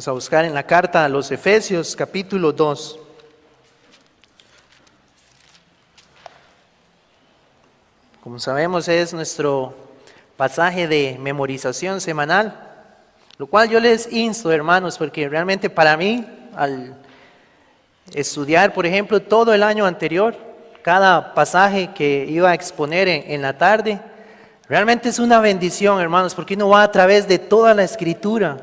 Vamos a buscar en la carta a los Efesios, capítulo 2. Como sabemos, es nuestro pasaje de memorización semanal, lo cual yo les insto, hermanos, porque realmente para mí, al estudiar, por ejemplo, todo el año anterior, cada pasaje que iba a exponer en la tarde, realmente es una bendición, hermanos, porque uno va a través de toda la Escritura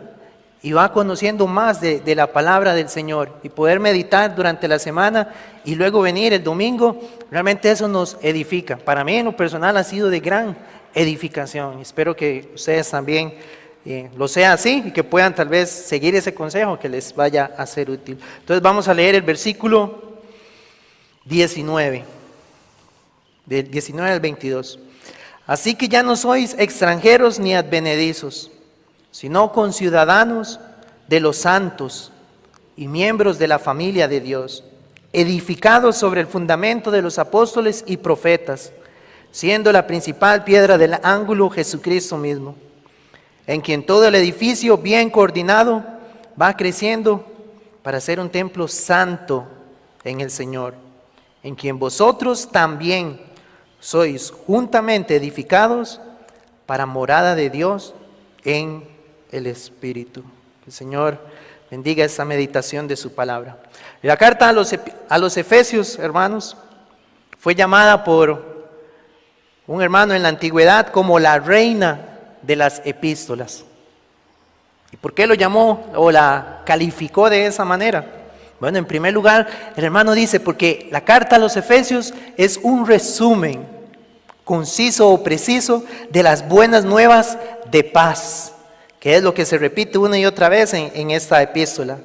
y va conociendo más de la palabra del Señor y poder meditar durante la semana y luego venir el domingo, realmente eso nos edifica. Para mí en lo personal ha sido de gran edificación. Espero que ustedes también lo sea así y que puedan tal vez seguir ese consejo que les vaya a ser útil. Entonces vamos a leer el versículo 19, del 19 al 22. Así que ya no sois extranjeros ni advenedizos, sino conciudadanos de los santos y miembros de la familia de Dios, edificados sobre el fundamento de los apóstoles y profetas, siendo la principal piedra del ángulo Jesucristo mismo, en quien todo el edificio bien coordinado va creciendo para ser un templo santo en el Señor, en quien vosotros también sois juntamente edificados para morada de Dios en el Espíritu. Que el Señor bendiga esta meditación de su palabra. La carta a los Efesios, hermanos, fue llamada por un hermano en la antigüedad como la reina de las epístolas. ¿Y por qué lo llamó o la calificó de esa manera? Bueno, en primer lugar, el hermano dice, porque la carta a los Efesios es un resumen conciso o preciso de las buenas nuevas de paz, que es lo que se repite una y otra vez en esta epístola.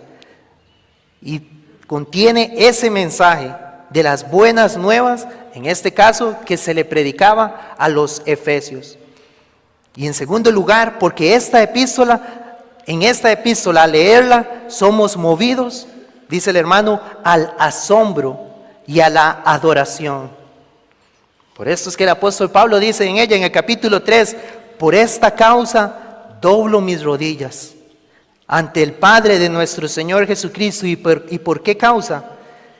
Y contiene ese mensaje de las buenas nuevas, en este caso, que se le predicaba a los efesios. Y en segundo lugar, porque en esta epístola, al leerla, somos movidos, dice el hermano, al asombro y a la adoración. Por esto es que el apóstol Pablo dice en ella, en el capítulo 3, por esta causa doblo mis rodillas ante el Padre de nuestro Señor Jesucristo. ¿Y por qué causa?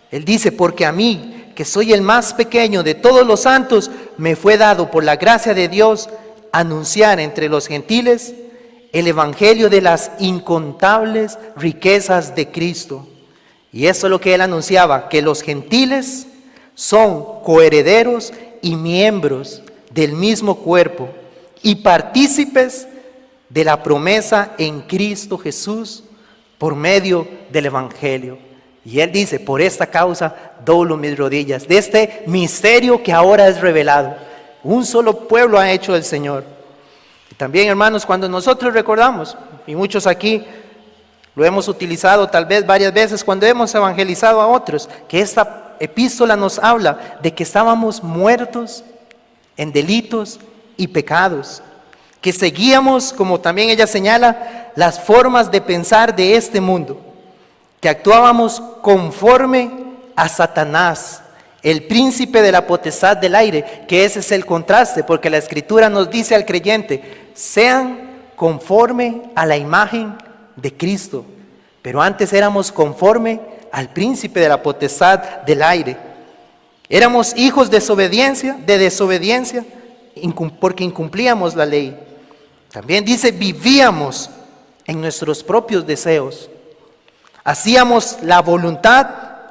Él dice, porque a mí, que soy el más pequeño de todos los santos, me fue dado por la gracia de Dios anunciar entre los gentiles el evangelio de las incontables riquezas de Cristo. Y eso es lo que él anunciaba, que los gentiles son coherederos y miembros del mismo cuerpo y partícipes de la promesa en Cristo Jesús por medio del evangelio. Y él dice, por esta causa doblo mis rodillas, de este misterio que ahora es revelado. Un solo pueblo ha hecho el Señor. Y también, hermanos, cuando nosotros recordamos, y muchos aquí lo hemos utilizado tal vez varias veces cuando hemos evangelizado a otros, que esta epístola nos habla de que estábamos muertos en delitos y pecados, que seguíamos, como también ella señala, las formas de pensar de este mundo, que actuábamos conforme a Satanás, el príncipe de la potestad del aire, que ese es el contraste, porque la Escritura nos dice al creyente, sean conforme a la imagen de Cristo, pero antes éramos conforme al príncipe de la potestad del aire. Éramos hijos de desobediencia, porque incumplíamos la ley. También dice, vivíamos en nuestros propios deseos. Hacíamos la voluntad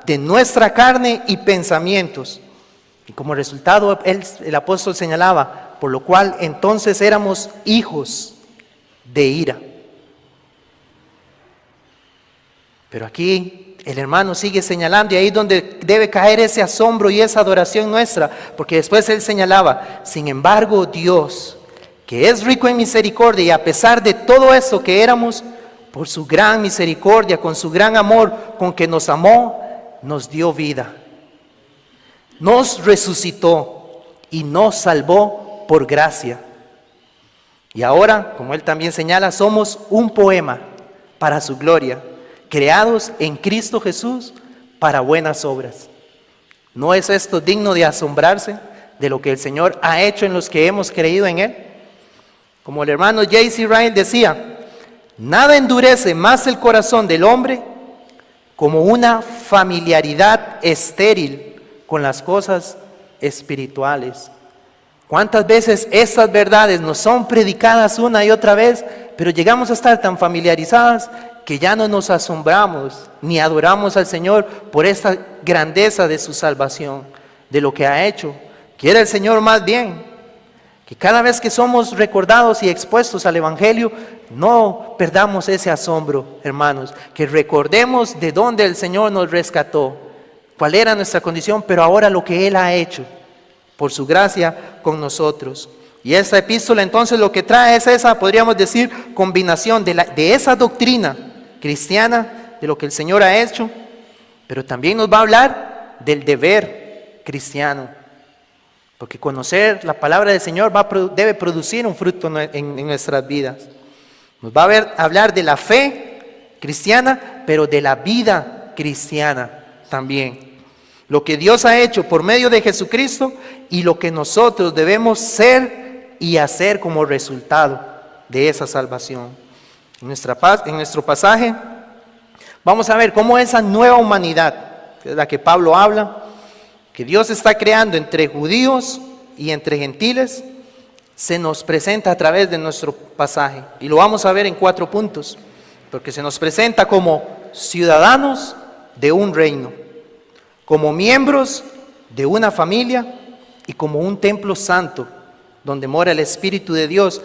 de nuestra carne y pensamientos. Y como resultado, el apóstol señalaba, por lo cual entonces éramos hijos de ira. Pero aquí el hermano sigue señalando, y ahí es donde debe caer ese asombro y esa adoración nuestra, porque después él señalaba, sin embargo Dios, que es rico en misericordia, y a pesar de todo eso que éramos, por su gran misericordia, con su gran amor con que nos amó, nos dio vida, nos resucitó y nos salvó por gracia. Y ahora, como él también señala, somos un poema para su gloria, creados en Cristo Jesús para buenas obras. ¿No es esto digno de asombrarse de lo que el Señor ha hecho en los que hemos creído en Él? Como el hermano J.C. Ryle decía, Nada endurece más el corazón del hombre como una familiaridad estéril con las cosas espirituales. ¿Cuántas veces estas verdades nos son predicadas una y otra vez, pero llegamos a estar tan familiarizadas que ya no nos asombramos ni adoramos al Señor por esta grandeza de su salvación, de lo que ha hecho? Quiere el Señor más bien que cada vez que somos recordados y expuestos al Evangelio, no perdamos ese asombro, hermanos, que recordemos de dónde el Señor nos rescató, cuál era nuestra condición, pero ahora lo que Él ha hecho por su gracia con nosotros. Y esta epístola entonces lo que trae es esa, podríamos decir, combinación de esa doctrina cristiana, de lo que el Señor ha hecho, pero también nos va a hablar del deber cristiano, porque conocer la palabra del Señor debe producir un fruto en nuestras vidas. Nos va a hablar de la fe cristiana, pero de la vida cristiana también. Lo que Dios ha hecho por medio de Jesucristo y lo que nosotros debemos ser y hacer como resultado de esa salvación. En nuestro pasaje vamos a ver cómo esa nueva humanidad, que es la que Pablo habla, que Dios está creando entre judíos y entre gentiles, se nos presenta a través de nuestro pasaje. Y lo vamos a ver en 4 puntos, porque se nos presenta como ciudadanos de un reino, como miembros de una familia y como un templo santo donde mora el Espíritu de Dios.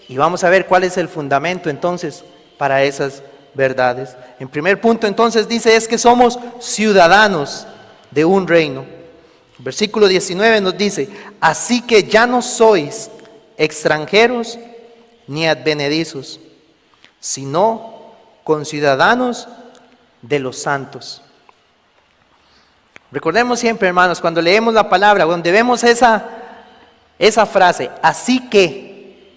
Y vamos a ver cuál es el fundamento entonces para esas verdades. En primer punto entonces dice es que somos ciudadanos de un reino. Versículo 19 nos dice, así que ya no sois extranjeros ni advenedizos, sino conciudadanos de los santos. Recordemos siempre, hermanos, cuando leemos la palabra, donde vemos esa frase, así que,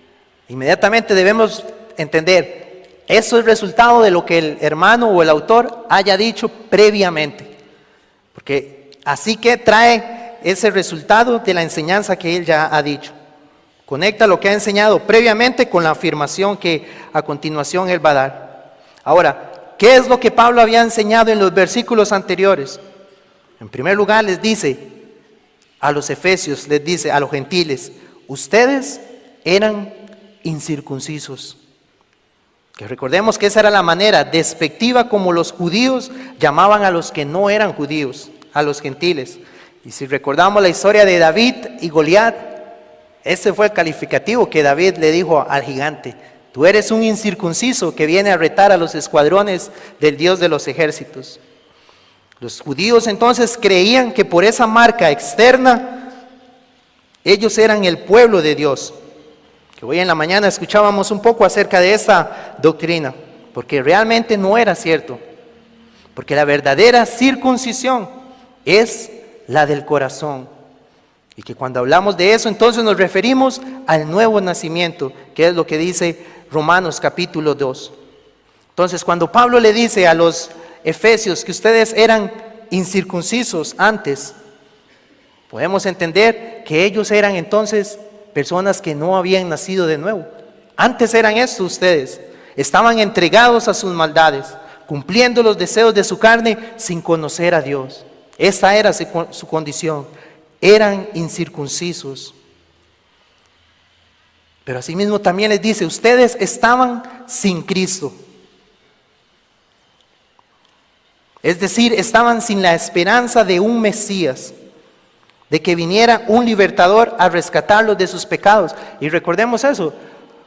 inmediatamente debemos entender, eso es resultado de lo que el hermano o el autor haya dicho previamente, porque así que trae ese resultado de la enseñanza que él ya ha dicho. Conecta lo que ha enseñado previamente con la afirmación que a continuación él va a dar. Ahora, ¿qué es lo que Pablo había enseñado en los versículos anteriores? En primer lugar les dice a los efesios, les dice a los gentiles, ustedes eran incircuncisos. Que recordemos que esa era la manera despectiva como los judíos llamaban a los que no eran judíos, a los gentiles. Y si recordamos la historia de David y Goliat, ese fue el calificativo que David le dijo al gigante: tú eres un incircunciso que viene a retar a los escuadrones del Dios de los ejércitos. Los judíos entonces creían que por esa marca externa ellos eran el pueblo de Dios. Que hoy en la mañana escuchábamos un poco acerca de esa doctrina, porque realmente no era cierto. Porque la verdadera circuncisión es la del corazón. Y que cuando hablamos de eso, entonces nos referimos al nuevo nacimiento, que es lo que dice Romanos capítulo 2. Entonces, cuando Pablo le dice a los efesios que ustedes eran incircuncisos antes, podemos entender que ellos eran entonces personas que no habían nacido de nuevo. Antes eran esto ustedes, estaban entregados a sus maldades, cumpliendo los deseos de su carne sin conocer a Dios. Esa era su condición, eran incircuncisos. Pero asimismo también les dice, ustedes estaban sin Cristo. Es decir, estaban sin la esperanza de un Mesías, de que viniera un libertador a rescatarlos de sus pecados. Y recordemos eso,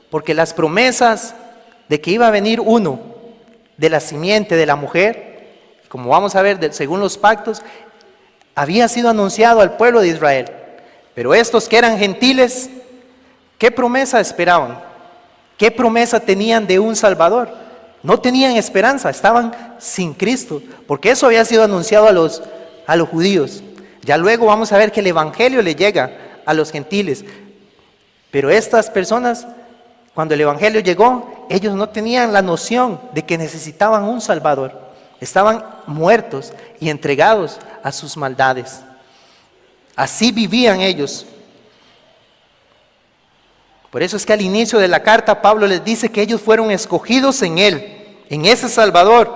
porque las promesas de que iba a venir uno de la simiente de la mujer, como vamos a ver según los pactos, había sido anunciado al pueblo de Israel. Pero estos que eran gentiles, ¿qué promesa esperaban? ¿Qué promesa tenían de un Salvador? No tenían esperanza, estaban sin Cristo, porque eso había sido anunciado a los judíos. Ya luego vamos a ver que el Evangelio le llega a los gentiles. Pero estas personas, cuando el Evangelio llegó, ellos no tenían la noción de que necesitaban un Salvador. Estaban muertos y entregados a sus maldades. Así vivían ellos. Por eso es que al inicio de la carta Pablo les dice que ellos fueron escogidos en Él, en ese Salvador,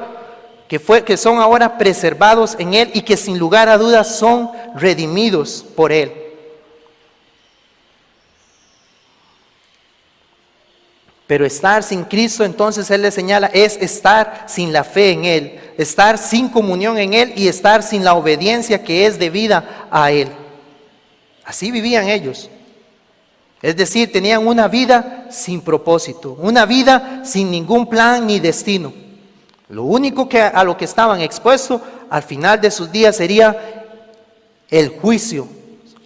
que son ahora preservados en Él y que sin lugar a dudas son redimidos por Él. Pero estar sin Cristo, entonces Él le señala, es estar sin la fe en Él, estar sin comunión en Él y estar sin la obediencia que es debida a Él. Así vivían ellos. Es decir, tenían una vida sin propósito, una vida sin ningún plan ni destino. Lo único a lo que estaban expuestos al final de sus días sería el juicio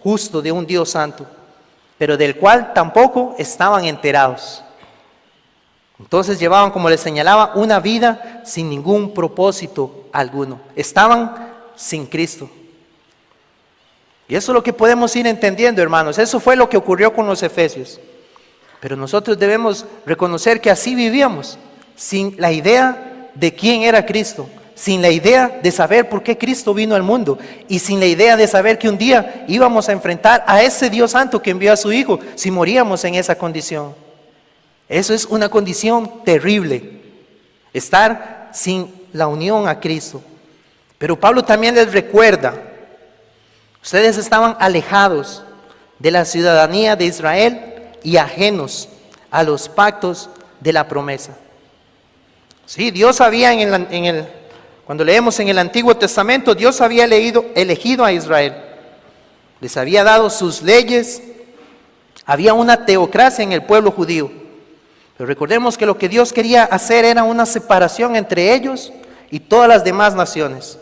justo de un Dios santo, pero del cual tampoco estaban enterados. Entonces llevaban, como les señalaba, una vida sin ningún propósito alguno. Estaban sin Cristo. Y eso es lo que podemos ir entendiendo, hermanos. Eso fue lo que ocurrió con los efesios. Pero nosotros debemos reconocer que así vivíamos, sin la idea de quién era Cristo, sin la idea de saber por qué Cristo vino al mundo y sin la idea de saber que un día íbamos a enfrentar a ese Dios santo que envió a su Hijo si moríamos en esa condición. Eso es una condición terrible, estar sin la unión a Cristo. Pero Pablo también les recuerda, ustedes estaban alejados de la ciudadanía de Israel y ajenos a los pactos de la promesa. Sí, Dios había cuando leemos en el Antiguo Testamento, Dios había elegido a Israel. Les había dado sus leyes, había una teocracia en el pueblo judío. Pero recordemos que lo que Dios quería hacer era una separación entre ellos y todas las demás naciones.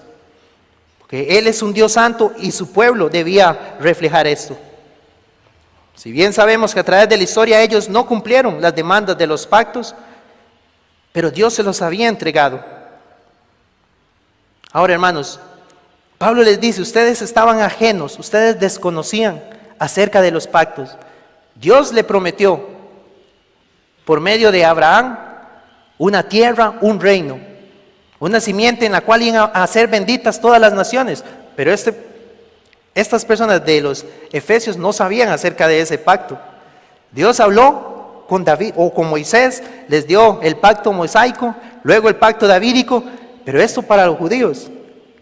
Porque Él es un Dios santo y su pueblo debía reflejar esto. Si bien sabemos que a través de la historia ellos no cumplieron las demandas de los pactos, pero Dios se los había entregado. Ahora, hermanos, Pablo les dice, ustedes estaban ajenos, ustedes desconocían acerca de los pactos. Dios le prometió por medio de Abraham una tierra, un reino, una simiente en la cual iban a ser benditas todas las naciones. Pero estas personas de los Efesios no sabían acerca de ese pacto. Dios habló con David o con Moisés, les dio el pacto mosaico, luego el pacto davídico, pero esto para los judíos.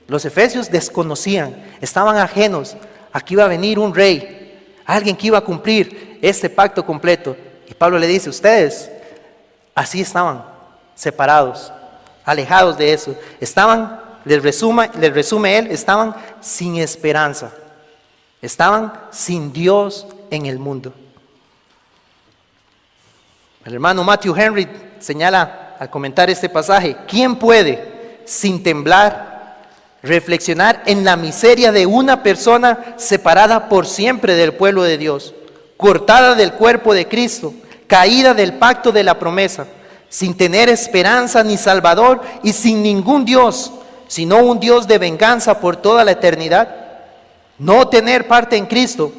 Los Efesios desconocían, estaban ajenos a que iba a venir un rey, alguien que iba a cumplir este pacto completo. Y Pablo le dice, ustedes así estaban, separados, alejados de eso. Estaban, les resume él, estaban sin esperanza. Estaban sin Dios en el mundo. El hermano Matthew Henry señala al comentar este pasaje, ¿quién puede, sin temblar, reflexionar en la miseria de una persona separada por siempre del pueblo de Dios, cortada del cuerpo de Cristo, caída del pacto de la promesa, sin tener esperanza ni salvador y sin ningún Dios, sino un Dios de venganza por toda la eternidad? No tener parte en Cristo.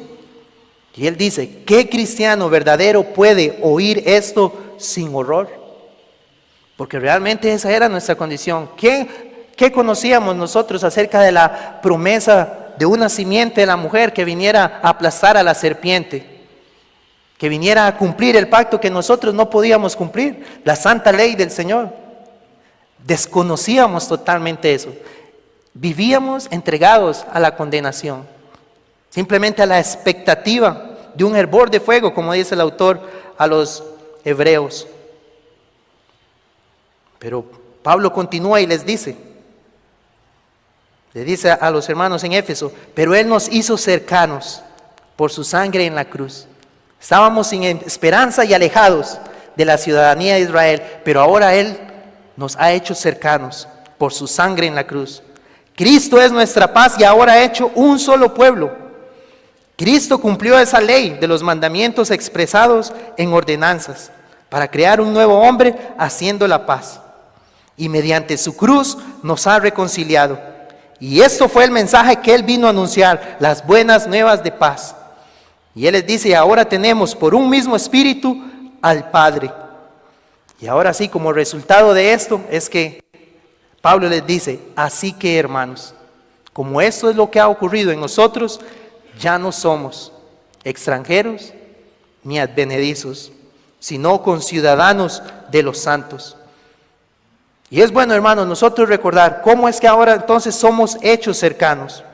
Y él dice, ¿qué cristiano verdadero puede oír esto sin horror? Porque realmente esa era nuestra condición. ¿Qué conocíamos nosotros acerca de la promesa de una simiente de la mujer que viniera a aplastar a la serpiente? Que viniera a cumplir el pacto que nosotros no podíamos cumplir, la santa ley del Señor. Desconocíamos totalmente eso. Vivíamos entregados a la condenación, simplemente a la expectativa de un hervor de fuego, como dice el autor a los hebreos. Pero Pablo continúa y les dice, le dice a los hermanos en Éfeso, pero Él nos hizo cercanos por su sangre en la cruz. Estábamos sin esperanza y alejados de la ciudadanía de Israel, pero ahora Él nos ha hecho cercanos por su sangre en la cruz. Cristo es nuestra paz y ahora ha hecho un solo pueblo. Cristo cumplió esa ley de los mandamientos expresados en ordenanzas para crear un nuevo hombre haciendo la paz. Y mediante su cruz nos ha reconciliado. Y esto fue el mensaje que Él vino a anunciar, las buenas nuevas de paz. Y Él les dice, ahora tenemos por un mismo espíritu al Padre. Y ahora sí, como resultado de esto, es que Pablo les dice, así que hermanos, como esto es lo que ha ocurrido en nosotros, ya no somos extranjeros ni advenedizos, sino conciudadanos de los santos. Y es bueno, hermanos, nosotros recordar cómo es que ahora entonces somos hechos cercanos.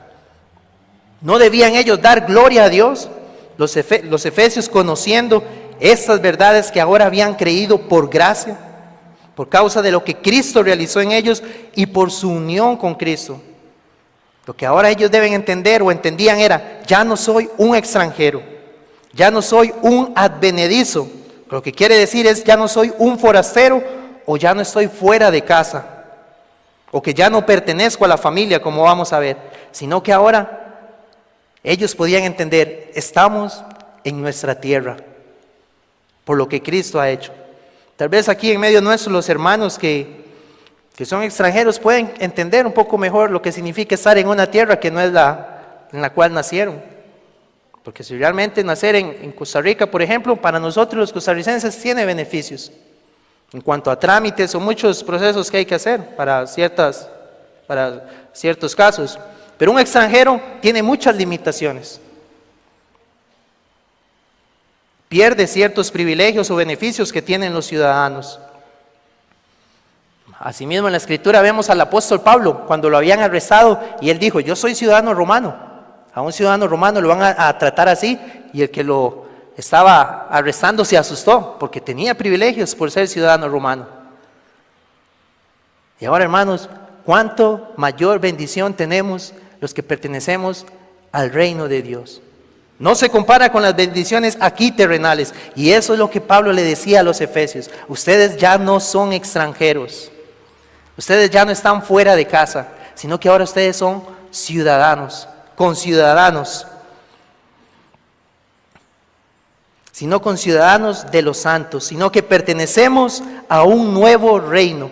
¿No debían ellos dar gloria a Dios? Los efesios, conociendo estas verdades que ahora habían creído por gracia, por causa de lo que Cristo realizó en ellos y por su unión con Cristo. Lo que ahora ellos deben entender o entendían era: ya no soy un extranjero, ya no soy un advenedizo. Lo que quiere decir es: ya no soy un forastero, o ya no estoy fuera de casa, o que ya no pertenezco a la familia, como vamos a ver, sino que ahora ellos podían entender: estamos en nuestra tierra, por lo que Cristo ha hecho. Tal vez aquí en medio nuestro los hermanos que son extranjeros pueden entender un poco mejor lo que significa estar en una tierra que no es la en la cual nacieron. Porque si realmente nacer en Costa Rica, por ejemplo, para nosotros los costarricenses tiene beneficios en cuanto a trámites o muchos procesos que hay que hacer para ciertos casos. Pero un extranjero tiene muchas limitaciones. Pierde ciertos privilegios o beneficios que tienen los ciudadanos. Asimismo, en la Escritura vemos al apóstol Pablo cuando lo habían arrestado y él dijo: yo soy ciudadano romano. A un ciudadano romano lo van a tratar así, y el que lo estaba arrestando se asustó porque tenía privilegios por ser ciudadano romano. Y ahora, hermanos, cuánto mayor bendición tenemos los que pertenecemos al reino de Dios. No se compara con las bendiciones aquí terrenales. Y eso es lo que Pablo le decía a los efesios: ustedes ya no son extranjeros, ustedes ya no están fuera de casa, sino que ahora ustedes son ciudadanos, conciudadanos, sino conciudadanos de los santos, sino que pertenecemos a un nuevo reino.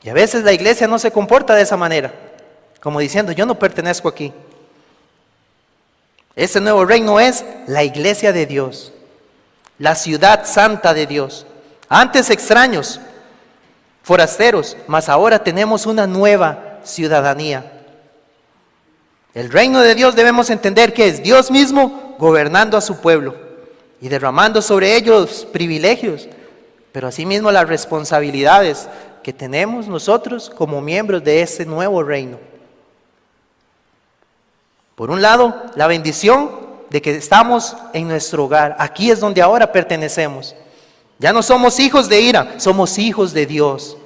Y a veces la iglesia no se comporta de esa manera, como diciendo: yo no pertenezco aquí. Ese nuevo reino es la iglesia de Dios, la ciudad santa de Dios. Antes extraños, forasteros, mas ahora tenemos una nueva ciudadanía. El reino de Dios debemos entender que es Dios mismo gobernando a su pueblo y derramando sobre ellos privilegios, pero asimismo las responsabilidades que tenemos nosotros como miembros de este nuevo reino. Por un lado, la bendición de que estamos en nuestro hogar. Aquí es donde ahora pertenecemos. Ya no somos hijos de ira, somos hijos de Dios.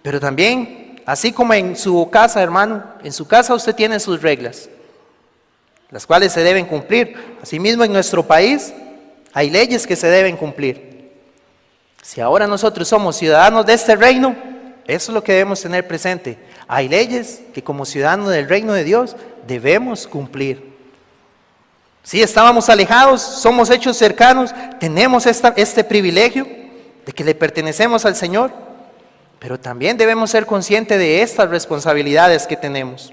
Pero también, así como en su casa, hermano, en su casa usted tiene sus reglas, las cuales se deben cumplir. Asimismo, en nuestro país hay leyes que se deben cumplir. Si ahora nosotros somos ciudadanos de este reino, eso es lo que debemos tener presente. Hay leyes que como ciudadanos del reino de Dios debemos cumplir. Si estábamos alejados, somos hechos cercanos, tenemos este privilegio de que le pertenecemos al Señor, pero también debemos ser conscientes de estas responsabilidades que tenemos.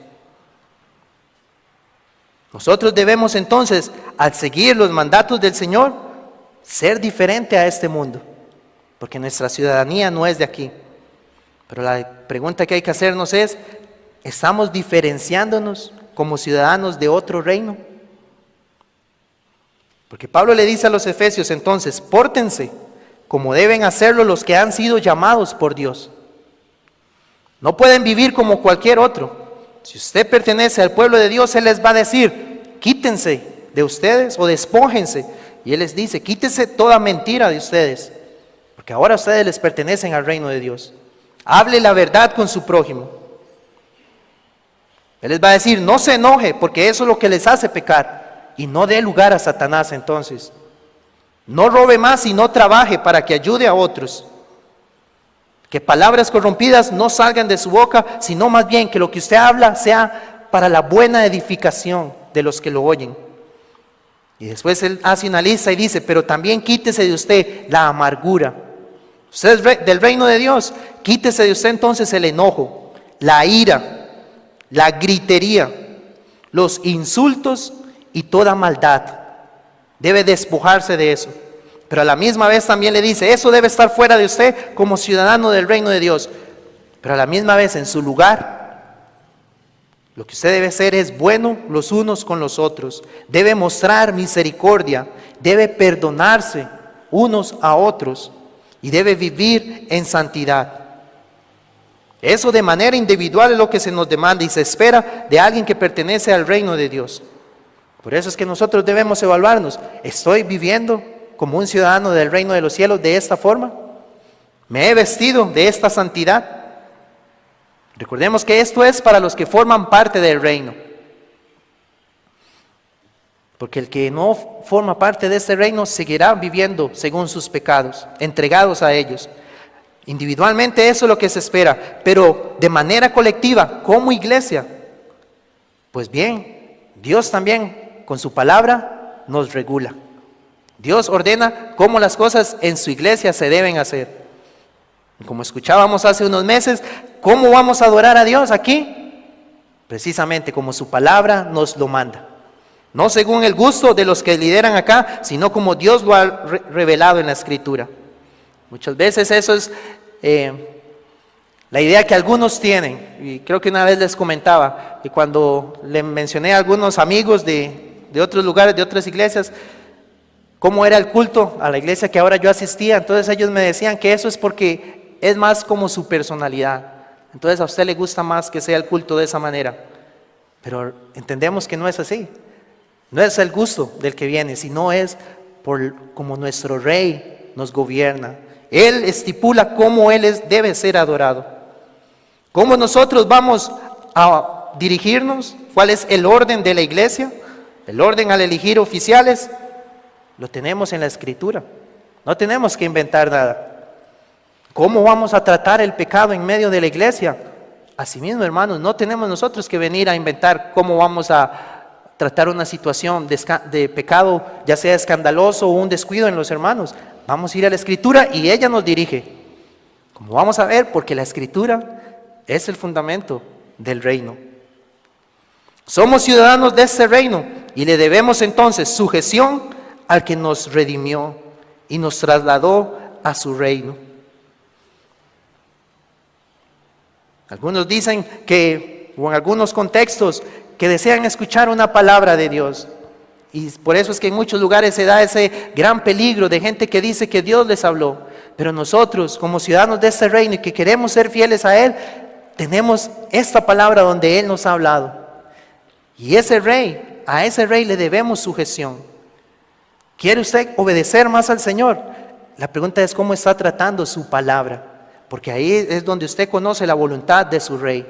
Nosotros debemos entonces, al seguir los mandatos del Señor, ser diferente a este mundo, porque nuestra ciudadanía no es de aquí. Pero la pregunta que hay que hacernos es: ¿estamos diferenciándonos como ciudadanos de otro reino? Porque Pablo le dice a los efesios entonces: pórtense como deben hacerlo los que han sido llamados por Dios. No pueden vivir como cualquier otro. Si usted pertenece al pueblo de Dios, Él les va a decir: quítense de ustedes o despójense. Y Él les dice: quítense toda mentira de ustedes, porque ahora ustedes les pertenecen al reino de Dios. Hable la verdad con su prójimo. Él les va a decir: no se enoje, porque eso es lo que les hace pecar. Y no dé lugar a Satanás entonces. No robe más y no trabaje para que ayude a otros. Que palabras corrompidas no salgan de su boca, sino más bien que lo que usted habla sea para la buena edificación de los que lo oyen. Y después él hace una lista y dice: pero también quítese de usted la amargura. Usted es del reino de Dios, quítese de usted entonces el enojo, la ira, la gritería, los insultos y toda maldad. Debe despojarse de eso. Pero a la misma vez también le dice: eso debe estar fuera de usted como ciudadano del reino de Dios. Pero a la misma vez, en su lugar, Lo que usted debe hacer es bueno los unos con los otros. Debe mostrar misericordia. Debe perdonarse unos a otros. Y debe vivir en santidad. Eso de manera individual es lo que se nos demanda y se espera de alguien que pertenece al reino de Dios. Por eso es que nosotros debemos evaluarnos. ¿Estoy viviendo como un ciudadano del reino de los cielos de esta forma? ¿Me he vestido de esta santidad? Recordemos que esto es para los que forman parte del reino. Porque el que no forma parte de este reino seguirá viviendo según sus pecados, entregados a ellos. Individualmente eso es lo que se espera, pero de manera colectiva, como iglesia, pues bien, Dios también con su palabra nos regula. Dios ordena cómo las cosas en su iglesia se deben hacer. Como escuchábamos hace unos meses, ¿cómo vamos a adorar a Dios aquí? Precisamente como su palabra nos lo manda. No según el gusto de los que lideran acá, sino como Dios lo ha revelado en la Escritura. Muchas veces eso es la idea que algunos tienen. Y creo que una vez les comentaba, que cuando le mencioné a algunos amigos de otros lugares, de otras iglesias, cómo era el culto a la iglesia que ahora yo asistía, entonces ellos me decían que eso es porque es más como su personalidad. Entonces a usted le gusta más que sea el culto de esa manera. Pero entendemos que no es así. No es el gusto del que viene, sino es por como nuestro Rey nos gobierna. Él estipula cómo debe ser adorado. ¿Cómo nosotros vamos a dirigirnos? ¿Cuál es el orden de la iglesia? El orden al elegir oficiales lo tenemos en la Escritura. No tenemos que inventar nada. ¿Cómo vamos a tratar el pecado en medio de la iglesia? Asimismo, hermanos, no tenemos nosotros que venir a inventar cómo vamos a tratar una situación de pecado, ya sea escandaloso o un descuido en los hermanos. Vamos a ir a la Escritura y ella nos dirige. Como vamos a ver, porque la Escritura es el fundamento del reino. Somos ciudadanos de este reino y le debemos entonces sujeción al que nos redimió y nos trasladó a su reino. Algunos dicen que, o en algunos contextos, que desean escuchar una palabra de Dios. Y por eso es que en muchos lugares se da ese gran peligro de gente que dice que Dios les habló. Pero nosotros, como ciudadanos de este reino y que queremos ser fieles a Él, tenemos esta palabra donde Él nos ha hablado. Y ese rey, a ese rey le debemos sujeción. ¿Quiere usted obedecer más al Señor? La pregunta es cómo está tratando su palabra. Porque ahí es donde usted conoce la voluntad de su rey.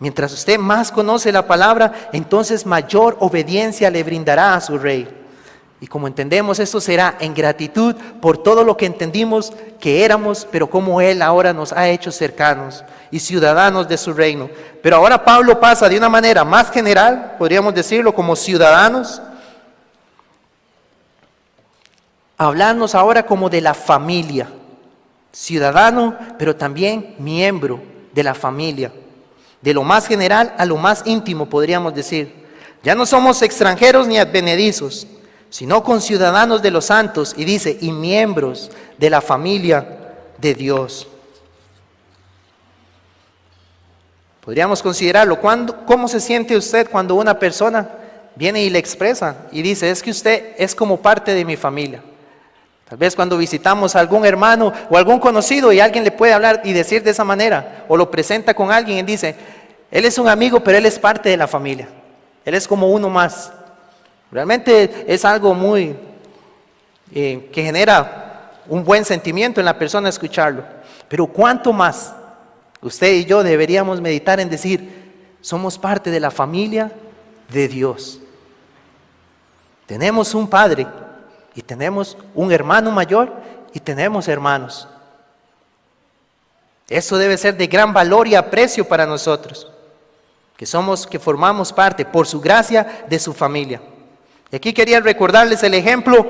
Mientras usted más conoce la palabra, entonces mayor obediencia le brindará a su rey. Y como entendemos, esto será en gratitud por todo lo que entendimos que éramos, pero como Él ahora nos ha hecho cercanos y ciudadanos de su reino. Pero ahora Pablo pasa de una manera más general, podríamos decirlo como ciudadanos, a hablarnos ahora como de la familia. Ciudadano, pero también miembro de la familia. De lo más general a lo más íntimo, podríamos decir. Ya no somos extranjeros ni advenedizos, sino conciudadanos de los santos, y dice, y miembros de la familia de Dios. Podríamos considerarlo. ¿Cómo se siente usted cuando una persona viene y le expresa y dice, es que usted es como parte de mi familia? Tal vez cuando visitamos a algún hermano o algún conocido y alguien le puede hablar y decir de esa manera, o lo presenta con alguien y dice, él es un amigo, pero él es parte de la familia. Él es como uno más. Realmente es algo muy que genera un buen sentimiento en la persona escucharlo. Pero ¿cuánto más usted y yo deberíamos meditar en decir, somos parte de la familia de Dios? Tenemos un Padre y tenemos un hermano mayor y tenemos hermanos. Eso debe ser de gran valor y aprecio para nosotros, que formamos parte por su gracia de su familia. Y aquí quería recordarles el ejemplo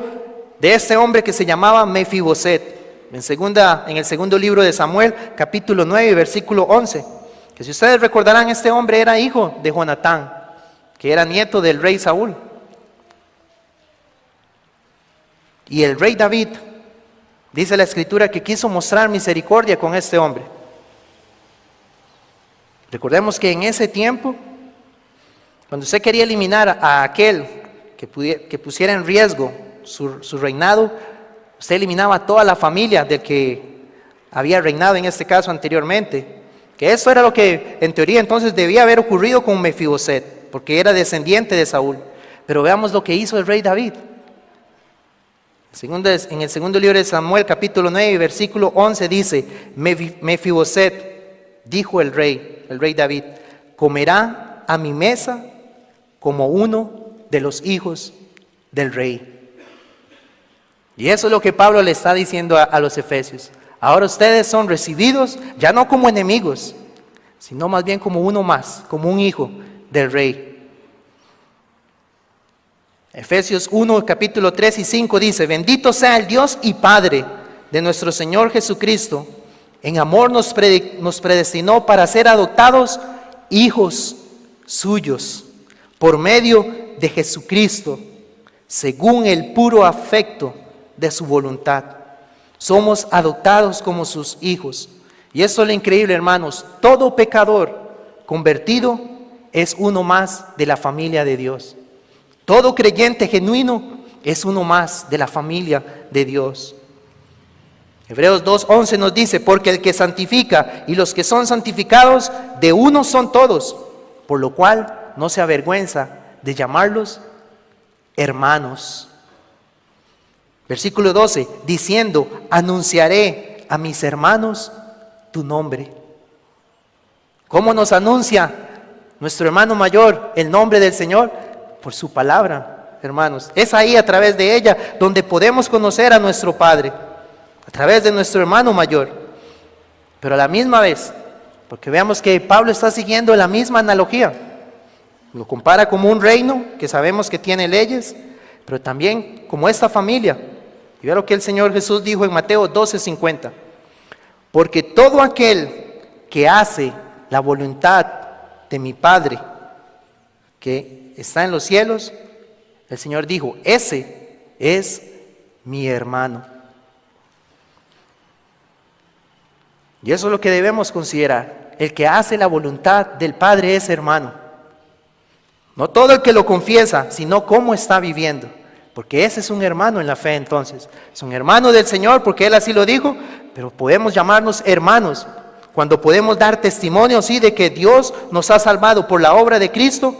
de este hombre que se llamaba Mefiboset, en el segundo libro de Samuel, capítulo 9, versículo 11. Que si ustedes recordarán, este hombre era hijo de Jonatán, que era nieto del rey Saúl. Y el rey David, dice la Escritura, que quiso mostrar misericordia con este hombre. Recordemos que en ese tiempo, cuando usted quería eliminar a aquel que pusiera en riesgo su reinado, usted eliminaba a toda la familia del que había reinado en este caso anteriormente. Que eso era lo que en teoría entonces debía haber ocurrido con Mefiboset, porque era descendiente de Saúl. Pero veamos lo que hizo el rey David. En el segundo libro de Samuel, capítulo 9, versículo 11 dice: Mefiboset, dijo el rey David, comerá a mi mesa como uno de los hijos del rey. Y eso es lo que Pablo le está diciendo a los efesios. Ahora ustedes son recibidos ya no como enemigos, sino más bien como uno más, como un hijo del rey. Efesios 1, capítulo 3 y 5 dice: bendito sea el Dios y Padre de nuestro Señor Jesucristo. En amor nos predestinó para ser adoptados hijos suyos por medio de Jesucristo, según el puro afecto de su voluntad. Somos adoptados como sus hijos. Y eso es lo increíble, hermanos. Todo pecador convertido es uno más de la familia de Dios. Todo creyente genuino es uno más de la familia de Dios. Hebreos 2:11 nos dice: porque el que santifica y los que son santificados de uno son todos, por lo cual no se avergüenza de llamarlos hermanos. Versículo 12, diciendo: anunciaré a mis hermanos tu nombre. ¿Cómo nos anuncia nuestro hermano mayor el nombre del Señor? Por su palabra, hermanos. Es ahí, a través de ella, donde podemos conocer a nuestro Padre, a través de nuestro hermano mayor. Pero a la misma vez, porque veamos que Pablo está siguiendo la misma analogía. Lo compara como un reino que sabemos que tiene leyes, pero también como esta familia. Y vea lo que el Señor Jesús dijo en Mateo 12:50. Porque todo aquel que hace la voluntad de mi Padre que está en los cielos, el Señor dijo, ese es mi hermano. Y eso es lo que debemos considerar. El que hace la voluntad del Padre es hermano. No todo el que lo confiesa, sino cómo está viviendo. Porque ese es un hermano en la fe entonces. Es un hermano del Señor porque Él así lo dijo, pero podemos llamarnos hermanos cuando podemos dar testimonio, sí, de que Dios nos ha salvado por la obra de Cristo.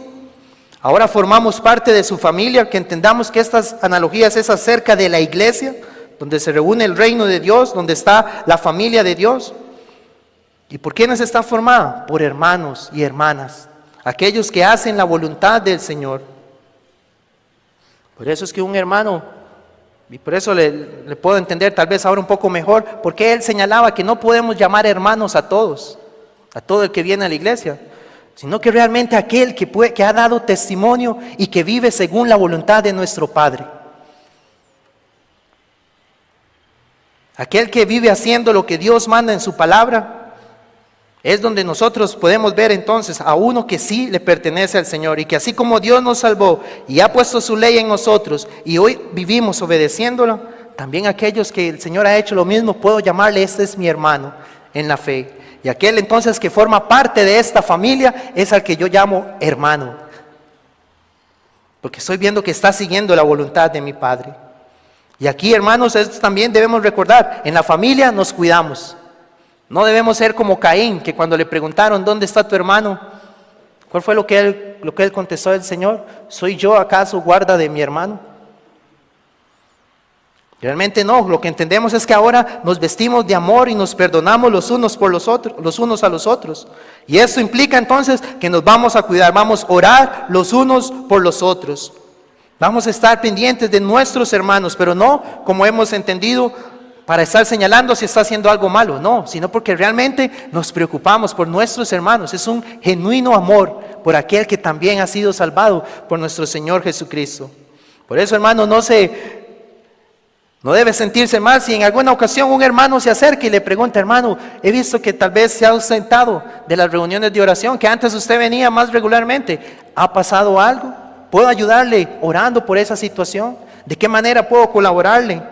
Ahora formamos parte de su familia, que entendamos que estas analogías es acerca de la iglesia, donde se reúne el reino de Dios, donde está la familia de Dios. ¿Y por quiénes está formada? Por hermanos y hermanas, aquellos que hacen la voluntad del Señor. Por eso es que un hermano, y por eso le puedo entender tal vez ahora un poco mejor, porque él señalaba que no podemos llamar hermanos a todos, a todo el que viene a la iglesia, sino que realmente aquel que ha dado testimonio y que vive según la voluntad de nuestro Padre. Aquel que vive haciendo lo que Dios manda en su palabra, es donde nosotros podemos ver entonces a uno que sí le pertenece al Señor y que así como Dios nos salvó y ha puesto su ley en nosotros y hoy vivimos obedeciéndolo, también aquellos que el Señor ha hecho lo mismo, puedo llamarle, este es mi hermano en la fe. Y aquel entonces que forma parte de esta familia es al que yo llamo hermano, porque estoy viendo que está siguiendo la voluntad de mi Padre. Y aquí, hermanos, esto también debemos recordar, en la familia nos cuidamos. No debemos ser como Caín, que cuando le preguntaron ¿dónde está tu hermano?, ¿cuál fue lo que él contestó al Señor? ¿Soy yo acaso guarda de mi hermano? Realmente no, lo que entendemos es que ahora nos vestimos de amor y nos perdonamos los unos a los otros. Y eso implica entonces que nos vamos a cuidar, vamos a orar los unos por los otros. Vamos a estar pendientes de nuestros hermanos, pero no como hemos entendido para estar señalando si está haciendo algo malo, no, sino porque realmente nos preocupamos por nuestros hermanos. Es un genuino amor por aquel que también ha sido salvado por nuestro Señor Jesucristo. Por eso, hermano, no debe sentirse mal si en alguna ocasión un hermano se acerca y le pregunta, hermano, he visto que tal vez se ha ausentado de las reuniones de oración, que antes usted venía más regularmente. ¿Ha pasado algo? ¿Puedo ayudarle orando por esa situación? ¿De qué manera puedo colaborarle?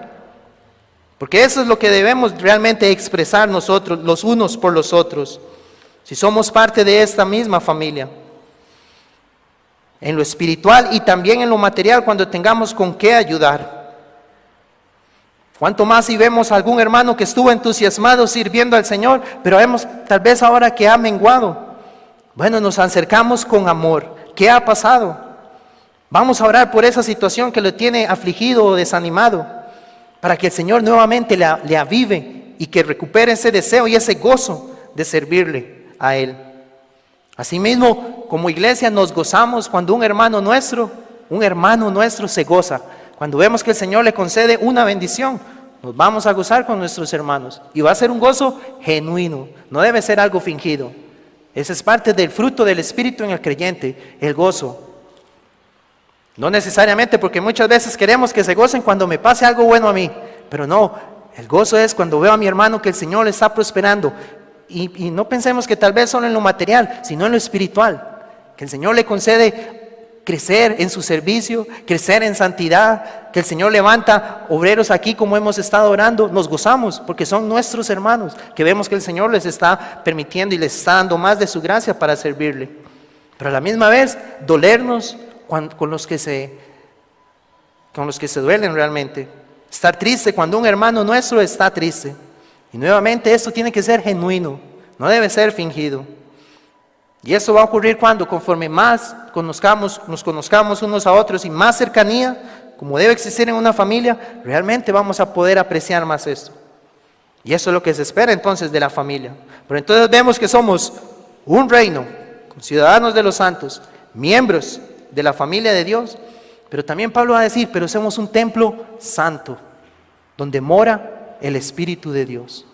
Porque eso es lo que debemos realmente expresar nosotros, los unos por los otros. si somos parte de esta misma familia, en lo espiritual y también en lo material, cuando tengamos con qué ayudar. Cuanto más si vemos a algún hermano que estuvo entusiasmado sirviendo al Señor, pero vemos tal vez ahora que ha menguado. Bueno, nos acercamos con amor. ¿Qué ha pasado? Vamos a orar por esa situación que lo tiene afligido o desanimado, para que el Señor nuevamente le avive y que recupere ese deseo y ese gozo de servirle a Él. Asimismo, como iglesia nos gozamos cuando un hermano nuestro se goza. Cuando vemos que el Señor le concede una bendición, nos vamos a gozar con nuestros hermanos. Y va a ser un gozo genuino, no debe ser algo fingido. Ese es parte del fruto del Espíritu en el creyente, el gozo. No necesariamente, porque muchas veces queremos que se gocen cuando me pase algo bueno a mí. Pero no, el gozo es cuando veo a mi hermano que el Señor le está prosperando. Y no pensemos que tal vez solo en lo material, sino en lo espiritual. Que el Señor le concede crecer en su servicio, crecer en santidad, que el Señor levanta obreros aquí como hemos estado orando. Nos gozamos porque son nuestros hermanos, que vemos que el Señor les está permitiendo y les está dando más de su gracia para servirle. Pero a la misma vez, dolernos con los que se duelen realmente. Estar triste cuando un hermano nuestro está triste. Y nuevamente esto tiene que ser genuino, no debe ser fingido. Y eso va a ocurrir cuando, conforme más nos conozcamos unos a otros y más cercanía, como debe existir en una familia, realmente vamos a poder apreciar más esto. Y eso es lo que se espera entonces de la familia. Pero entonces vemos que somos un reino, ciudadanos de los santos, miembros de la familia de Dios. Pero también Pablo va a decir, pero somos un templo santo, donde mora el Espíritu de Dios.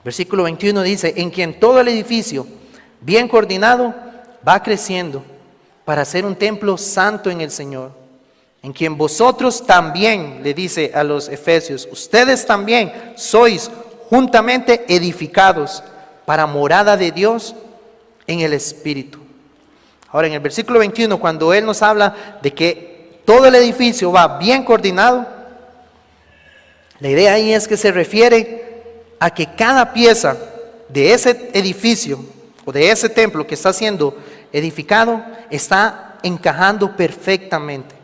Versículo 21 dice, en quien todo el edificio, bien coordinado, va creciendo para ser un templo santo en el Señor. En quien vosotros también, le dice a los efesios, ustedes también sois juntamente edificados para morada de Dios en el Espíritu. Ahora en el versículo 21, cuando él nos habla de que todo el edificio va bien coordinado, la idea ahí es que se refiere a que cada pieza de ese edificio o de ese templo que está siendo edificado está encajando perfectamente.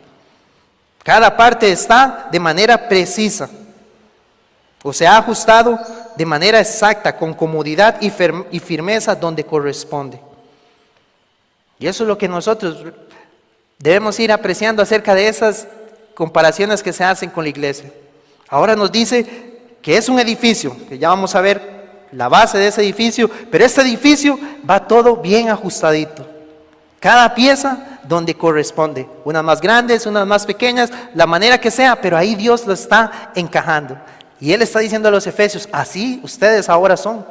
Cada parte está de manera precisa o se ha ajustado de manera exacta, con comodidad y firmeza donde corresponde. Y eso es lo que nosotros debemos ir apreciando acerca de esas comparaciones que se hacen con la iglesia. Ahora nos dice que es un edificio, que ya vamos a ver la base de ese edificio, pero este edificio va todo bien ajustadito. Cada pieza donde corresponde, unas más grandes, unas más pequeñas, la manera que sea, pero ahí Dios lo está encajando. Y Él está diciendo a los efesios, así ustedes ahora son.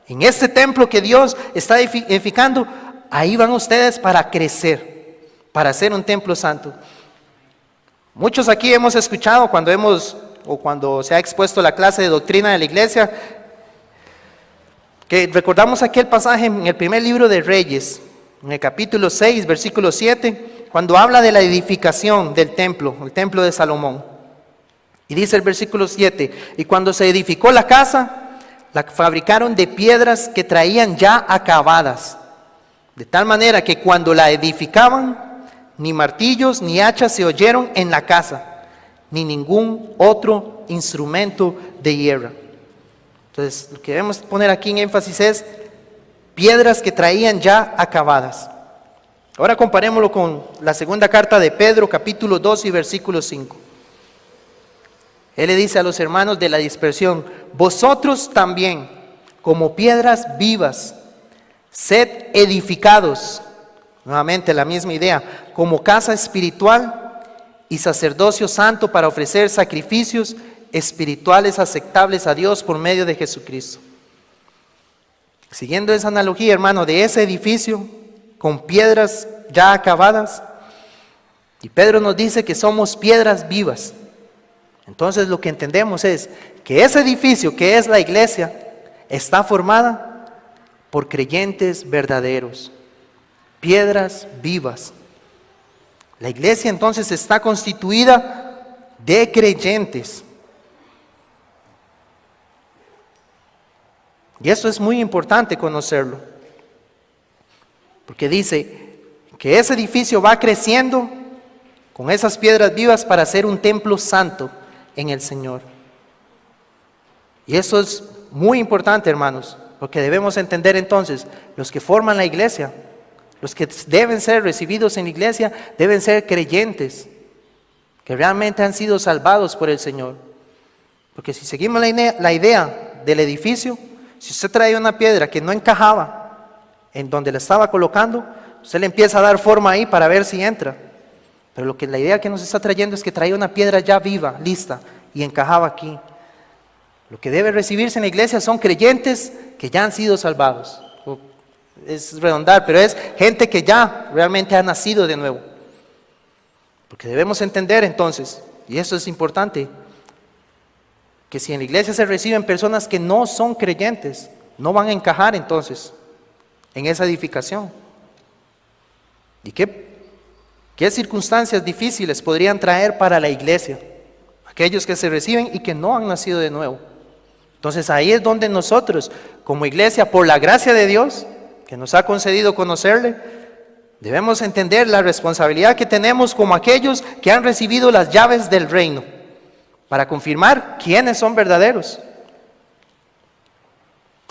En este templo que Dios está edificando, ahí van ustedes para crecer, para ser un templo santo. Muchos aquí hemos escuchado cuando se ha expuesto la clase de doctrina de la iglesia, que recordamos aquel pasaje en el primer libro de Reyes, en el capítulo 6, versículo 7, cuando habla de la edificación del templo, el templo de Salomón. Y dice el versículo 7, y cuando se edificó la casa, la fabricaron de piedras que traían ya acabadas, de tal manera que cuando la edificaban, ni martillos ni hachas se oyeron en la casa, ni ningún otro instrumento de hierro. Entonces, lo que debemos poner aquí en énfasis es piedras que traían ya acabadas. Ahora comparémoslo con la segunda carta de Pedro, capítulo 2 y versículo 5. Él le dice a los hermanos de la dispersión, vosotros también, como piedras vivas, sed edificados, nuevamente la misma idea, como casa espiritual y sacerdocio santo para ofrecer sacrificios espirituales aceptables a Dios por medio de Jesucristo. Siguiendo esa analogía, hermano, de ese edificio con piedras ya acabadas, y Pedro nos dice que somos piedras vivas. Entonces lo que entendemos es que ese edificio que es la iglesia está formada por creyentes verdaderos, piedras vivas. La iglesia entonces está constituida de creyentes. Y eso es muy importante conocerlo. Porque dice que ese edificio va creciendo con esas piedras vivas para ser un templo santo en el Señor. Y eso es muy importante, hermanos, porque debemos entender entonces, los que forman la iglesia, los que deben ser recibidos en la iglesia, deben ser creyentes, que realmente han sido salvados por el Señor. Porque si seguimos la idea del edificio, si usted trae una piedra que no encajaba en donde la estaba colocando, usted le empieza a dar forma ahí para ver si entra. Pero la idea que nos está trayendo es que traía una piedra ya viva, lista, y encajaba aquí. Lo que debe recibirse en la iglesia son creyentes que ya han sido salvados. Es redondar, pero es gente que ya realmente ha nacido de nuevo. Porque debemos entender entonces, y eso es importante, que si en la iglesia se reciben personas que no son creyentes, no van a encajar entonces en esa edificación. ¿Y qué circunstancias difíciles podrían traer para la iglesia? Aquellos que se reciben y que no han nacido de nuevo. Entonces ahí es donde nosotros, como iglesia, por la gracia de Dios, que nos ha concedido conocerle, debemos entender la responsabilidad que tenemos como aquellos que han recibido las llaves del reino, para confirmar quiénes son verdaderos.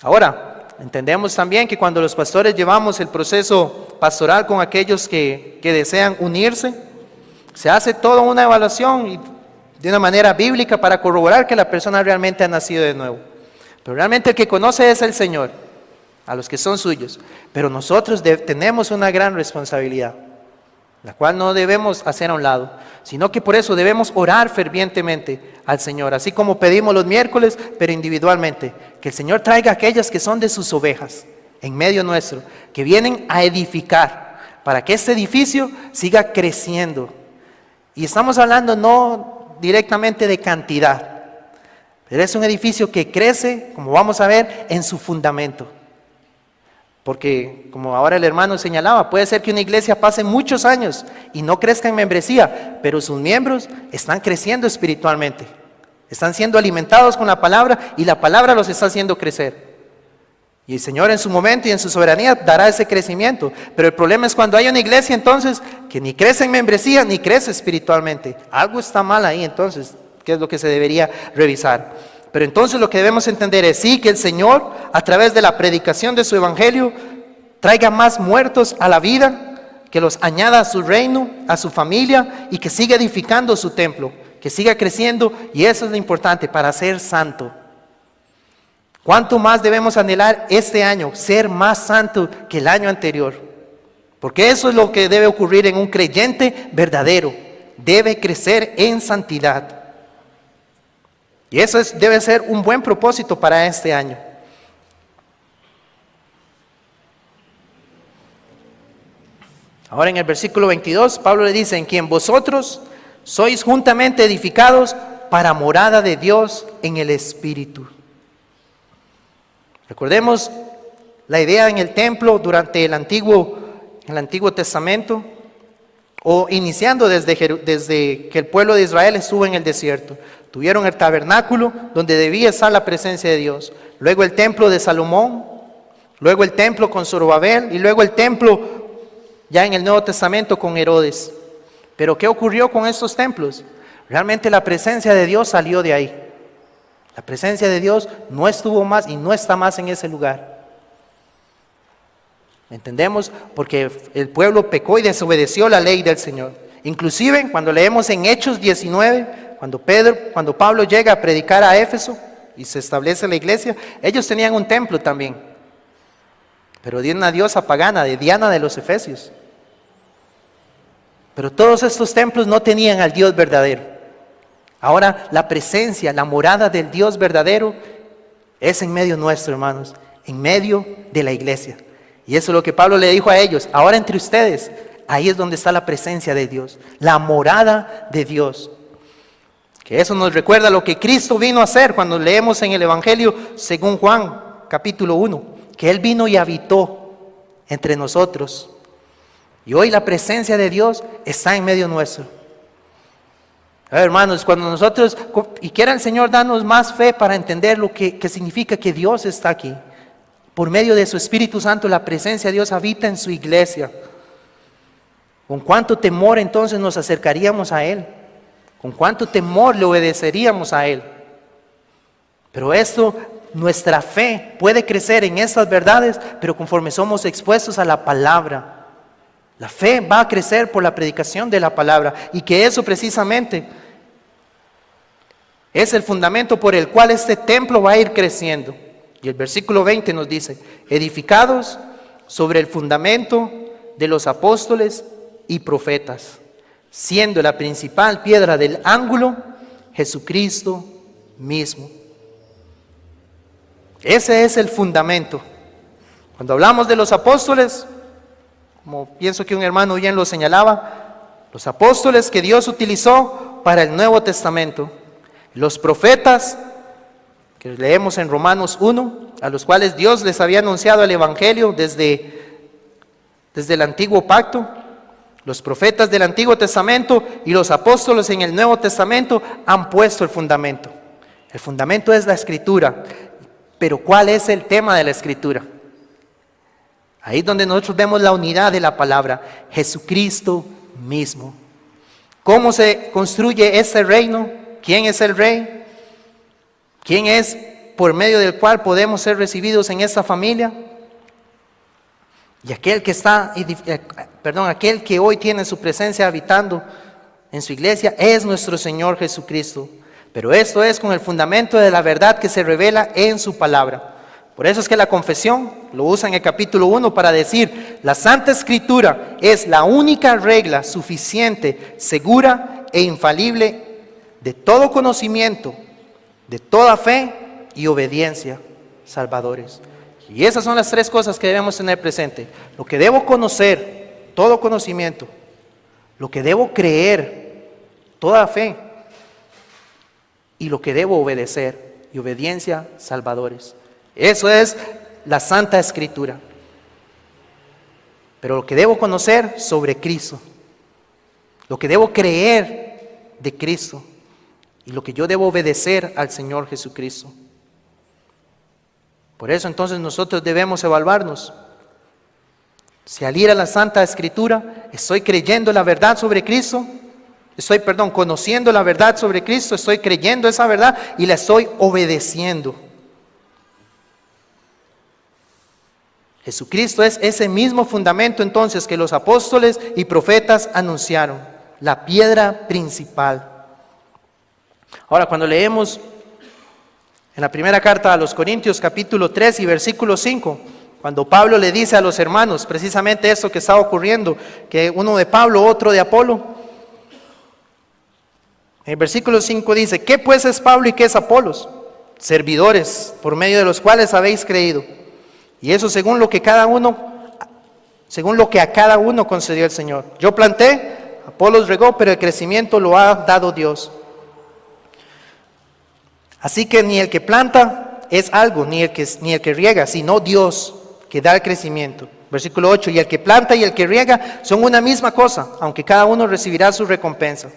Ahora, entendemos también que cuando los pastores llevamos el proceso pastoral con aquellos que desean unirse, se hace toda una evaluación y de una manera bíblica para corroborar que la persona realmente ha nacido de nuevo. Pero realmente el que conoce es el Señor, a los que son suyos. Pero nosotros tenemos una gran responsabilidad, la cual no debemos hacer a un lado, sino que por eso debemos orar fervientemente al Señor, así como pedimos los miércoles, pero individualmente, que el Señor traiga a aquellas que son de sus ovejas en medio nuestro, que vienen a edificar, para que este edificio siga creciendo. Y estamos hablando no directamente de cantidad, pero es un edificio que crece, como vamos a ver, en su fundamento. Porque, como ahora el hermano señalaba, puede ser que una iglesia pase muchos años y no crezca en membresía, pero sus miembros están creciendo espiritualmente, están siendo alimentados con la palabra y la palabra los está haciendo crecer. Y el Señor en su momento y en su soberanía dará ese crecimiento. Pero el problema es cuando hay una iglesia entonces que ni crece en membresía ni crece espiritualmente. Algo está mal ahí entonces, ¿qué es lo que se debería revisar? Pero entonces lo que debemos entender es sí, que el Señor, a través de la predicación de su evangelio, traiga más muertos a la vida, que los añada a su reino, a su familia, y que siga edificando su templo, que siga creciendo, y eso es lo importante para ser santo. ¿Cuánto más debemos anhelar este año, ser más santo que el año anterior? Porque eso es lo que debe ocurrir en un creyente verdadero, debe crecer en santidad. Y eso debe ser un buen propósito para este año. Ahora en el versículo 22, Pablo le dice, en quien vosotros sois juntamente edificados para morada de Dios en el Espíritu. Recordemos la idea en el templo durante el Antiguo Testamento, o iniciando desde que el pueblo de Israel estuvo en el desierto. Tuvieron el tabernáculo donde debía estar la presencia de Dios, luego el templo de Salomón, luego el templo con Zorobabel y luego el templo ya en el Nuevo Testamento con Herodes. Pero ¿qué ocurrió con estos templos? Realmente la presencia de Dios salió de ahí. La presencia de Dios no estuvo más y no está más en ese lugar. ¿Entendemos? Porque el pueblo pecó y desobedeció la ley del Señor. Inclusive cuando leemos en Hechos 19, cuando Pablo llega a predicar a Éfeso y se establece la iglesia, ellos tenían un templo también, pero de una diosa pagana, de Diana de los Efesios. Pero todos estos templos no tenían al Dios verdadero. Ahora la presencia, la morada del Dios verdadero es en medio nuestro, hermanos, en medio de la iglesia. Y eso es lo que Pablo le dijo a ellos. Ahora entre ustedes, ahí es donde está la presencia de Dios, la morada de Dios. Que eso nos recuerda lo que Cristo vino a hacer cuando leemos en el Evangelio según Juan, capítulo 1, que Él vino y habitó entre nosotros. Y hoy la presencia de Dios está en medio nuestro. Hermanos, cuando nosotros, y quiera el Señor darnos más fe para entender lo que significa que Dios está aquí. por medio de su Espíritu Santo, la presencia de Dios habita en su iglesia. ¿Con cuánto temor entonces nos acercaríamos a Él? ¿Con cuánto temor le obedeceríamos a Él? Pero esto, nuestra fe puede crecer en estas verdades, pero conforme somos expuestos a la palabra. La fe va a crecer por la predicación de la palabra, y que eso precisamente es el fundamento por el cual este templo va a ir creciendo. Y el versículo 20 nos dice: edificados sobre el fundamento de los apóstoles y profetas, siendo la principal piedra del ángulo Jesucristo mismo. Ese es el fundamento. Cuando hablamos de los apóstoles, como pienso que un hermano bien lo señalaba, los apóstoles que Dios utilizó para el Nuevo Testamento, los profetas que leemos en Romanos 1, a los cuales Dios les había anunciado el Evangelio desde el Antiguo Pacto, los profetas del Antiguo Testamento y los apóstoles en el Nuevo Testamento han puesto el fundamento. El fundamento es la Escritura. Pero ¿cuál es el tema de la Escritura? Ahí es donde nosotros vemos la unidad de la palabra, Jesucristo mismo. ¿Cómo se construye ese reino? ¿Quién es el rey? ¿Quién es por medio del cual podemos ser recibidos en esta familia? Y aquel que hoy tiene su presencia habitando en su iglesia es nuestro Señor Jesucristo. Pero esto es con el fundamento de la verdad que se revela en su palabra. Por eso es que la confesión lo usa en el capítulo 1 para decir: la Santa Escritura es la única regla suficiente, segura e infalible de todo conocimiento, de toda fe y obediencia, salvadores. Y esas son las tres cosas que debemos tener presente: lo que debo conocer, todo conocimiento; lo que debo creer, toda fe; y lo que debo obedecer, y obediencia, salvadores. Eso es la Santa Escritura. Pero lo que debo conocer sobre Cristo, lo que debo creer de Cristo, y lo que yo debo obedecer al Señor Jesucristo. Por eso entonces nosotros debemos evaluarnos. Si al ir a la Santa Escritura, estoy creyendo la verdad sobre Cristo, conociendo la verdad sobre Cristo, estoy creyendo esa verdad y la estoy obedeciendo. Jesucristo es ese mismo fundamento entonces que los apóstoles y profetas anunciaron, la piedra principal. Ahora, cuando leemos en la primera carta a los Corintios capítulo 3 y versículo 5, cuando Pablo le dice a los hermanos precisamente esto que estaba ocurriendo, que uno de Pablo, otro de Apolo, en el versículo 5 dice: ¿qué pues es Pablo y qué es Apolos? Servidores, por medio de los cuales habéis creído. Y eso según lo que a cada uno concedió el Señor. Yo planté, Apolos regó, pero el crecimiento lo ha dado Dios. Así que ni el que planta es algo, ni el que riega, sino Dios que da el crecimiento. Versículo 8: y el que planta y el que riega son una misma cosa, aunque cada uno recibirá su recompensa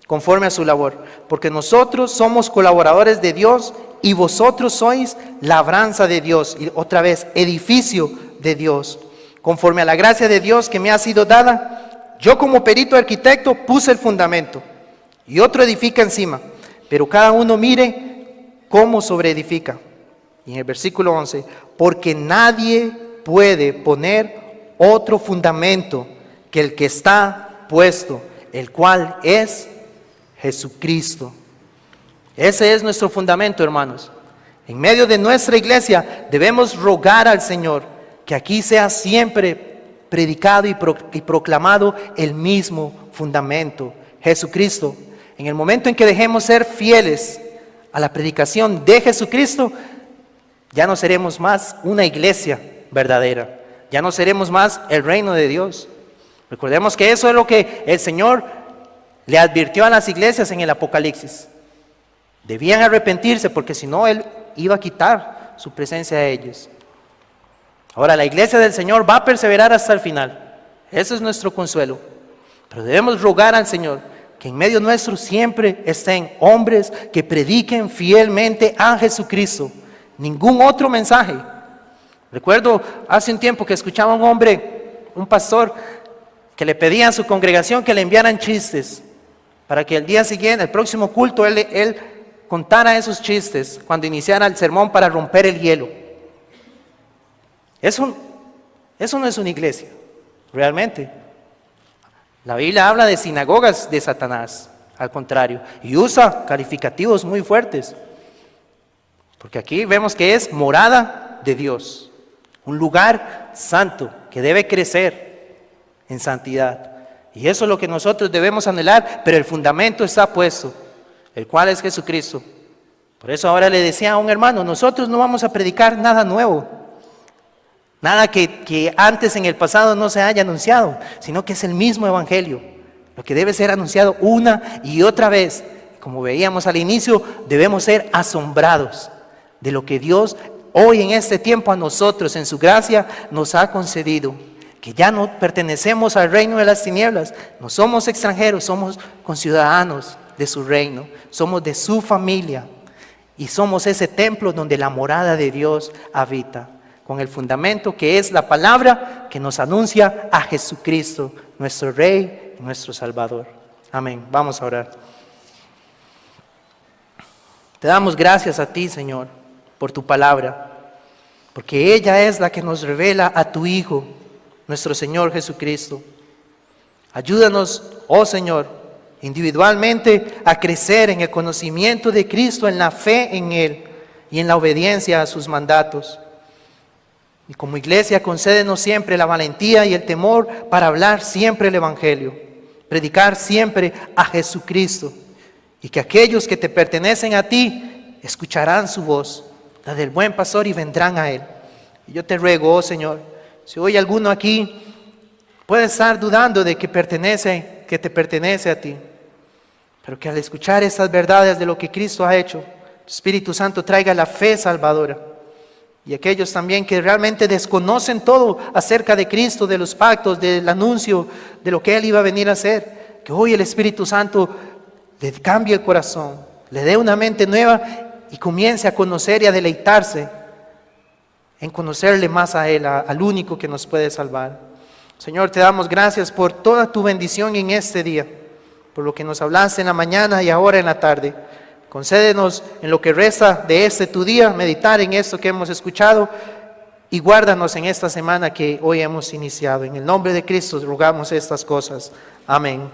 conforme a su labor, porque nosotros somos colaboradores de Dios y vosotros sois labranza de Dios, y otra vez, edificio de Dios. Conforme a la gracia de Dios que me ha sido dada, yo como perito arquitecto puse el fundamento y otro edifica encima, pero cada uno mire cómo sobreedifica. Y en el versículo 11, porque nadie puede poner otro fundamento que el que está puesto, el cual es Jesucristo. Ese es nuestro fundamento, hermanos. En medio de nuestra iglesia debemos rogar al Señor que aquí sea siempre predicado y proclamado el mismo fundamento, Jesucristo. En el momento en que dejemos ser fieles a la predicación de Jesucristo, ya no seremos más una iglesia verdadera, ya no seremos más el reino de Dios. Recordemos que eso es lo que el Señor le advirtió a las iglesias en el Apocalipsis. Debían arrepentirse porque si no, Él iba a quitar su presencia a ellos. Ahora, la iglesia del Señor va a perseverar hasta el final. Ese es nuestro consuelo. Pero debemos rogar al Señor que en medio nuestro siempre estén hombres que prediquen fielmente a Jesucristo. Ningún otro mensaje. Recuerdo hace un tiempo que escuchaba a un hombre, un pastor, que le pedía a su congregación que le enviaran chistes para que el día siguiente, el próximo culto, él contara esos chistes cuando iniciara el sermón para romper el hielo. Eso no es una iglesia, realmente. La Biblia habla de sinagogas de Satanás, al contrario, y usa calificativos muy fuertes. Porque aquí vemos que es morada de Dios, un lugar santo que debe crecer en santidad. Y eso es lo que nosotros debemos anhelar, pero el fundamento está puesto, el cual es Jesucristo. Por eso ahora le decía a un hermano, nosotros no vamos a predicar nada nuevo, nada que antes en el pasado no se haya anunciado, sino que es el mismo evangelio, lo que debe ser anunciado una y otra vez. Como veíamos al inicio, debemos ser asombrados de lo que Dios hoy en este tiempo a nosotros en su gracia nos ha concedido, que ya no pertenecemos al reino de las tinieblas, no somos extranjeros, somos conciudadanos de su reino, somos de su familia y somos ese templo donde la morada de Dios habita, con el fundamento que es la palabra que nos anuncia a Jesucristo, nuestro Rey y nuestro Salvador. Amén. Vamos a orar. Te damos gracias a ti, Señor, por tu palabra, porque ella es la que nos revela a tu Hijo, nuestro Señor Jesucristo. Ayúdanos, oh Señor, individualmente a crecer en el conocimiento de Cristo, en la fe en Él y en la obediencia a sus mandatos. Y como iglesia, concédenos siempre la valentía y el temor para hablar siempre el Evangelio, predicar siempre a Jesucristo, y que aquellos que te pertenecen a ti escucharán su voz, la del buen pastor, y vendrán a Él. Y yo te ruego, oh Señor, si hoy alguno aquí puede estar dudando de que te pertenece a ti, pero que al escuchar estas verdades de lo que Cristo ha hecho, el Espíritu Santo traiga la fe salvadora. Y aquellos también que realmente desconocen todo acerca de Cristo, de los pactos, del anuncio, de lo que Él iba a venir a hacer, que hoy el Espíritu Santo le cambie el corazón, le dé una mente nueva y comience a conocer y a deleitarse en conocerle más a Él, al único que nos puede salvar. Señor, te damos gracias por toda tu bendición en este día, por lo que nos hablaste en la mañana y ahora en la tarde. Concédenos en lo que resta de este tu día, meditar en esto que hemos escuchado y guárdanos en esta semana que hoy hemos iniciado. En el nombre de Cristo rogamos estas cosas. Amén.